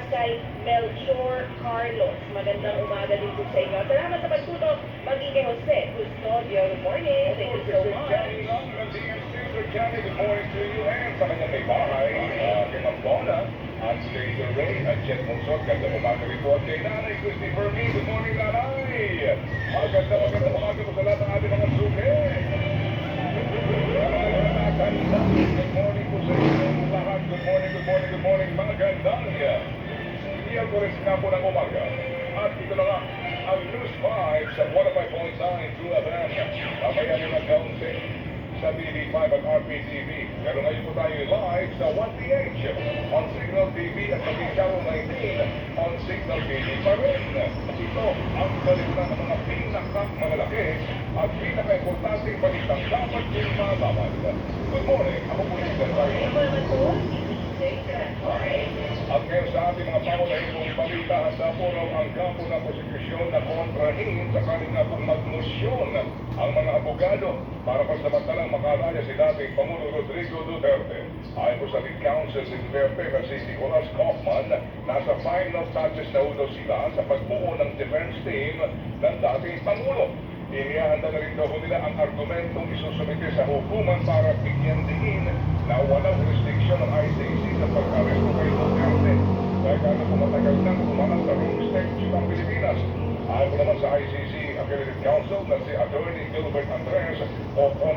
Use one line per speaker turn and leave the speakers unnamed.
kay Melchor Carlos. Magandang umaga din po sa inyo. Salamat sa pagtutok. Maging kay Jose Custodio. Good morning. Thank you so much.
Good morning to you and sa kanyang may bahay, kay Mambona, at Stacer Ray, at Jet Monsot. Ganda umaga report kay Nanay Christy Fermin. Good morning, Nanay. Maganda umaga po sa lahat ng ating mga suke. Good morning po sa inyong lahat. Good morning, mga gandanya. Miyerkules na po ng umaga. At ito na nga, ang News 5 sa 105.9 True FM. Mamaya nyo na kaunti sa TV5 at RPTV. Pero ngayon po tayo live sa 1PH on Signal TV at sa Channel 19 on Signal TV pa rin. Ito ang balita ng mga pinakamalaki at pinaka-importanting balitang dapat yung malaman. Good morning, ako po yung Gandaya. At ngayon sa ating mga pangunahing balita, handa po raw ang kampo ng prosekusyon na kontrahin sa kanila pong magmosyon ang mga abogado para pasamantalang makalaya si dating Pangulo Rodrigo Duterte. Ayon po sa lead counsel si Duterte na si Nicolas Kaufman, nasa final touches na daw sila sa pagbuo ng defense team ng dating Pangulo. Inihahanda na rin daw nila ang argumentong isusumite sa hukuman para bigyan diin na walang jurisdiction ng ICC sa pag-aresto kay Duterte. Dahil kano pumatagal nang umanang sa room statute ng Pilipinas. Ayon po naman sa ICC Accredited Counsel na si Attorney Gilbert Andres o